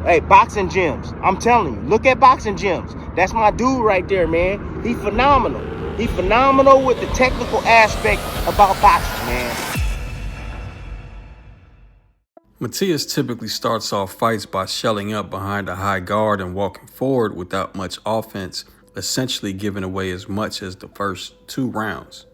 Hey, boxing gyms. I'm telling you, look at boxing gyms. That's my dude right there, man. He's phenomenal. He's phenomenal with the technical aspect about boxing, man. Matias typically starts off fights by shelling up behind a high guard and walking forward without much offense, essentially giving away as much as the first 2 rounds.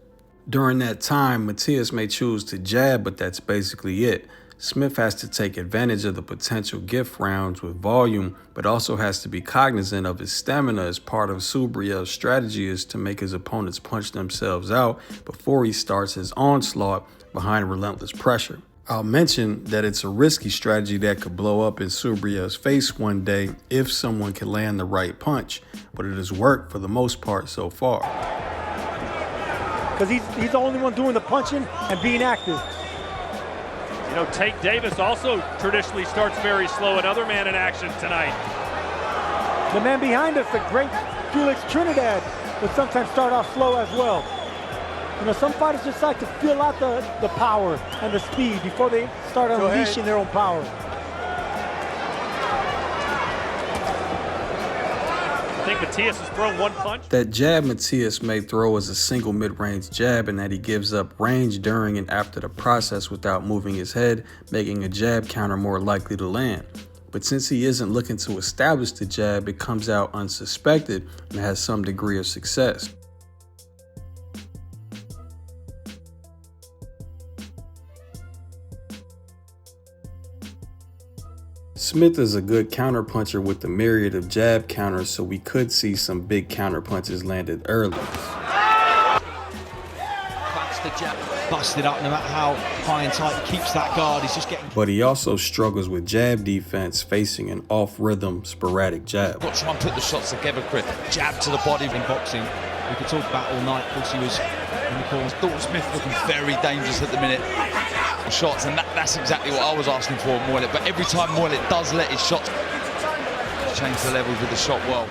During that time, Matias may choose to jab, but that's basically it. Smith has to take advantage of the potential gift rounds with volume, but also has to be cognizant of his stamina, as part of Subriel's strategy is to make his opponents punch themselves out before he starts his onslaught behind relentless pressure. I'll mention that it's a risky strategy that could blow up in Subriel's face one day if someone can land the right punch, but it has worked for the most part so far. Because he's the only one doing the punching and being active. You know, Tate Davis also traditionally starts very slow. Another man in action tonight. The man behind us, the great Felix Trinidad, would sometimes start off slow as well. You know, some fighters just like to feel out the power and the speed before they start unleashing their own power. I think Matias has thrown one punch. That jab Matias may throw is a single mid-range jab, and that he gives up range during and after the process without moving his head, making a jab counter more likely to land. But since he isn't looking to establish the jab, it comes out unsuspected and has some degree of success. Smith is a good counterpuncher with the myriad of jab counters, so we could see some big counter punches landed early. That's the jab, busted up no matter how high and tight he keeps that guard. He's just getting. But he also struggles with jab defense, facing an off-rhythm, sporadic jab. Got to try and put the shots together, Chris. Jab to the body in boxing. We could talk about all night. Of course, he was in the corners. Dalton Smith looking very dangerous at the minute. Shots, and that's exactly what I was asking for, Moylet. But every time Moylet does let his shots change the levels with the shot well.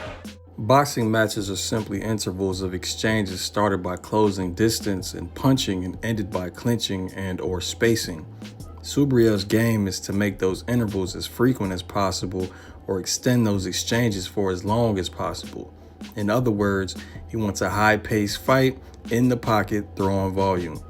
Boxing matches are simply intervals of exchanges started by closing distance and punching and ended by clinching and or spacing. Subriel's game is to make those intervals as frequent as possible or extend those exchanges for as long as possible. In other words, he wants a high-paced fight in the pocket, throwing volume.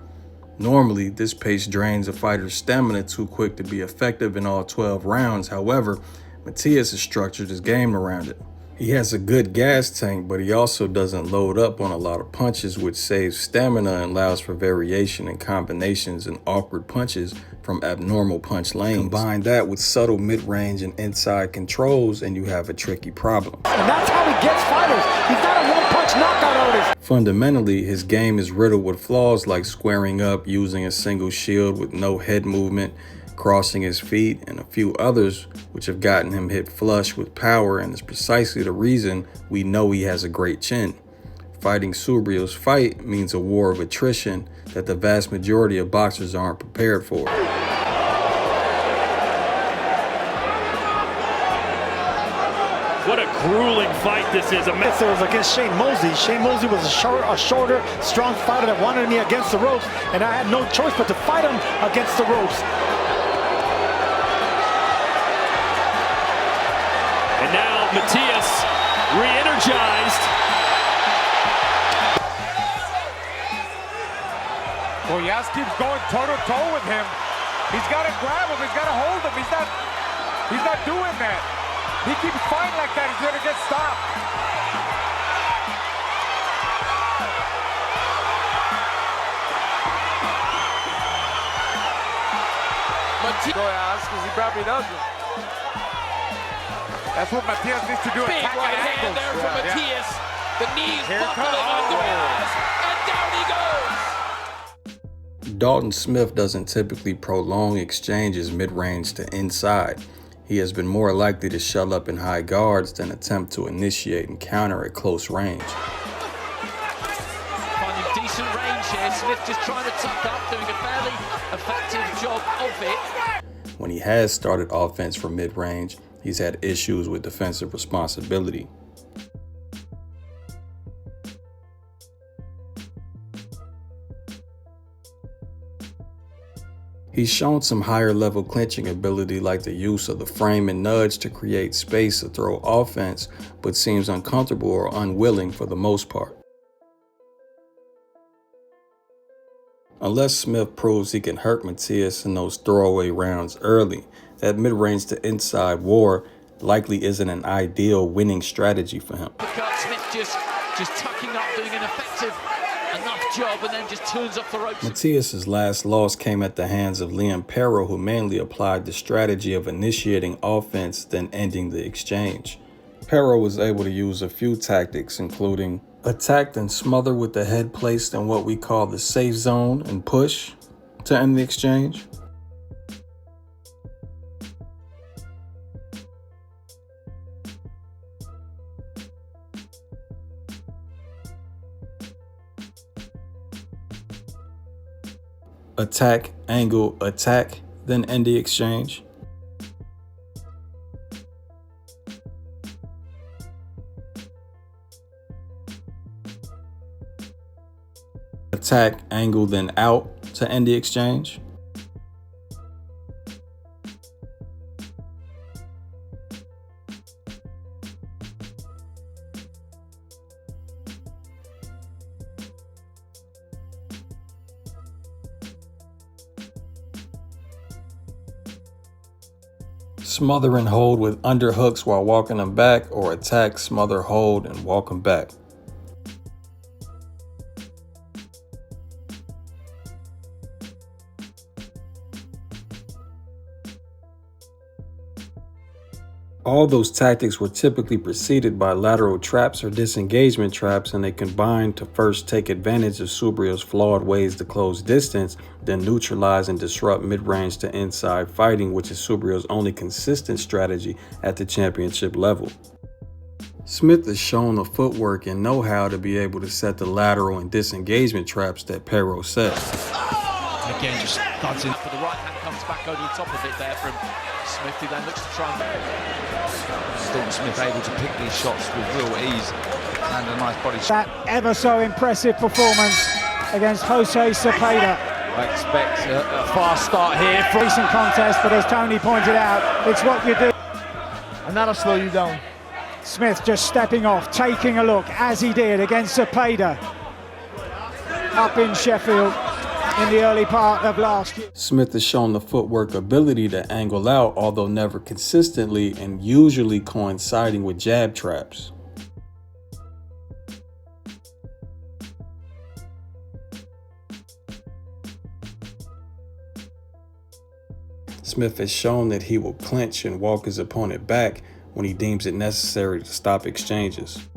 Normally, this pace drains a fighter's stamina too quick to be effective in all 12 rounds. However, Matias has structured his game around it. He has a good gas tank, but he also doesn't load up on a lot of punches, which saves stamina and allows for variation in combinations and awkward punches from abnormal punch lanes. Combine that with subtle mid-range and inside controls, and you have a tricky problem. And that's how he gets fighters. He's not a one-punch knockout artist. Fundamentally, his game is riddled with flaws like squaring up, using a single shield with no head movement, crossing his feet, and a few others which have gotten him hit flush with power, and is precisely the reason we know he has a great chin. Fighting Subriel's fight means a war of attrition that the vast majority of boxers aren't prepared for. What a grueling fight this is. It was against Shane Mosley. Shane Mosley was a shorter, strong fighter that wanted me against the ropes, and I had no choice but to fight him against the ropes. And now Matias re-energized. Well, Yas keeps going toe-to-toe with him. He's got to grab him. He's got to hold him. He's not doing that. He keeps fighting like that. He's going to get stopped. Matias, because he probably doesn't. That's what Matias needs to do. Big right hand there from Matias. The knees buckling under his, and down he goes. Dalton Smith doesn't typically prolong exchanges mid-range to inside. He has been more likely to shell up in high guards than attempt to initiate and counter at close range. Finding decent range here. Smith just trying to tuck up, doing a fairly effective job of it. When he has started offense from mid-range, he's had issues with defensive responsibility. He's shown some higher level clinching ability like the use of the frame and nudge to create space to throw offense, but seems uncomfortable or unwilling for the most part. Unless Smith proves he can hurt Matias in those throwaway rounds early, that mid-range to inside war likely isn't an ideal winning strategy for him. Smith just tucking up, doing an effective enough job, and then just turns off the ropes. Matias's last loss came at the hands of Liam Paro, who mainly applied the strategy of initiating offense, then ending the exchange. Paro was able to use a few tactics, including attack and smother with the head placed in what we call the safe zone and push to end the exchange. Attack, angle, attack, then end the exchange. Attack, angle, then out to end the exchange. Smother and hold with underhooks while walking them back, or attack, smother, hold, and walk them back. All those tactics were typically preceded by lateral traps or disengagement traps, and they combined to first take advantage of Subriel's flawed ways to close distance, then neutralize and disrupt mid-range to inside fighting, which is Subriel's only consistent strategy at the championship level. Smith has shown the footwork and know-how to be able to set the lateral and disengagement traps that Paro set. Again, just cuts in. For the right hand comes back over the top of it there from Smith, who then looks to try and... Dalton Smith able to pick these shots with real ease and a nice body shot. That ever so impressive performance against Jose Cepeda. I expect a fast start here. Recent contest, but as Tony pointed out, it's what you do. And that'll slow you down. Smith just stepping off, taking a look, as he did against Cepeda up in Sheffield in the early part of last year. Smith has shown the footwork ability to angle out, although never consistently, and usually coinciding with jab traps. Smith has shown that he will clinch and walk his opponent back when he deems it necessary to stop exchanges.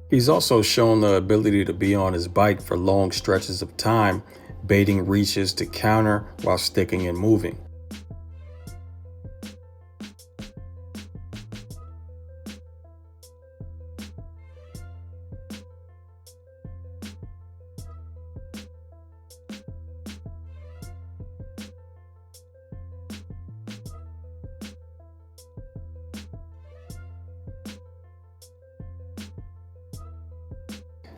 He's also shown the ability to be on his bike for long stretches of time, baiting reaches to counter while sticking and moving.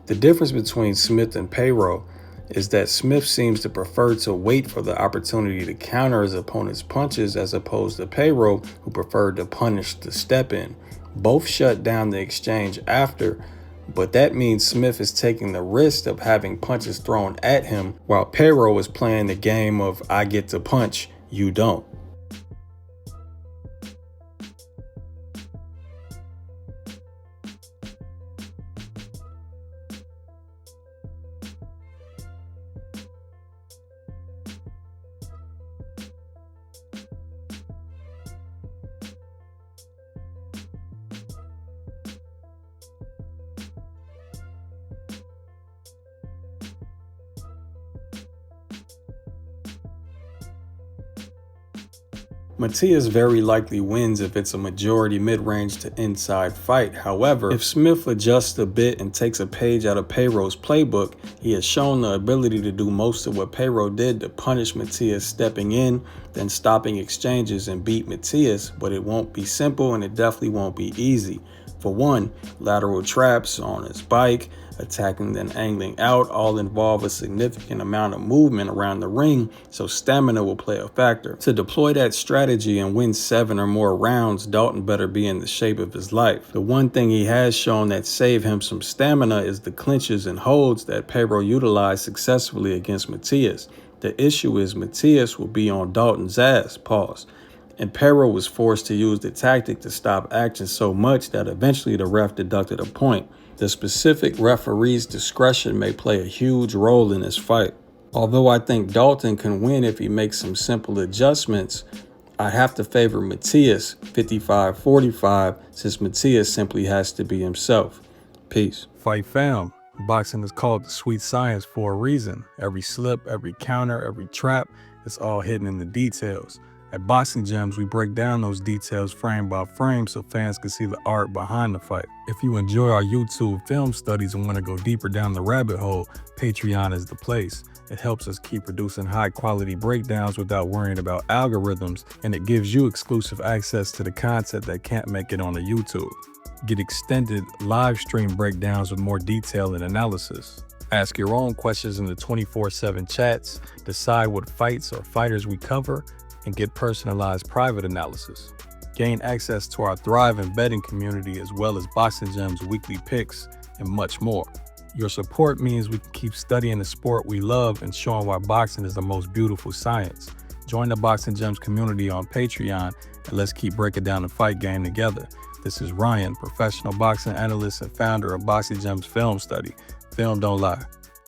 The difference between Smith and Paro is that Smith seems to prefer to wait for the opportunity to counter his opponent's punches, as opposed to Paro, who preferred to punish the step in. Both shut down the exchange after, but that means Smith is taking the risk of having punches thrown at him, while Paro is playing the game of I get to punch, you don't. Matias very likely wins if it's a majority mid-range to inside fight. However, if Smith adjusts a bit and takes a page out of Paro's playbook, he has shown the ability to do most of what Paro did to punish Matias stepping in, then stopping exchanges and beat Matias, but it won't be simple and it definitely won't be easy. For one, lateral traps on his bike, attacking then angling out all involve a significant amount of movement around the ring, so stamina will play a factor. To deploy that strategy and win 7 or more rounds, Dalton better be in the shape of his life. The one thing he has shown that saved him some stamina is the clinches and holds that Paro utilized successfully against Matias. The issue is Matias will be on Dalton's ass, pause. And Paro was forced to use the tactic to stop action so much that eventually the ref deducted a point. The specific referee's discretion may play a huge role in this fight. Although I think Dalton can win if he makes some simple adjustments, I have to favor Matias 55-45 since Matias simply has to be himself. Peace. Fight fam. Boxing is called the sweet science for a reason. Every slip, every counter, every trap, it's all hidden in the details. At Boxing Gems, we break down those details frame by frame so fans can see the art behind the fight. If you enjoy our YouTube film studies and want to go deeper down the rabbit hole, Patreon is the place. It helps us keep producing high-quality breakdowns without worrying about algorithms, and it gives you exclusive access to the content that can't make it on the YouTube. Get extended live stream breakdowns with more detail and analysis. Ask your own questions in the 24/7 chats, decide what fights or fighters we cover, and get personalized private analysis. Gain access to our thriving betting community as well as Boxing Gems weekly picks and much more. Your support means we can keep studying the sport we love and showing why boxing is the most beautiful science. Join the Boxing Gems community on Patreon and let's keep breaking down the fight game together. This is Ryan, professional boxing analyst and founder of Boxing Gems Film Study. Film don't lie.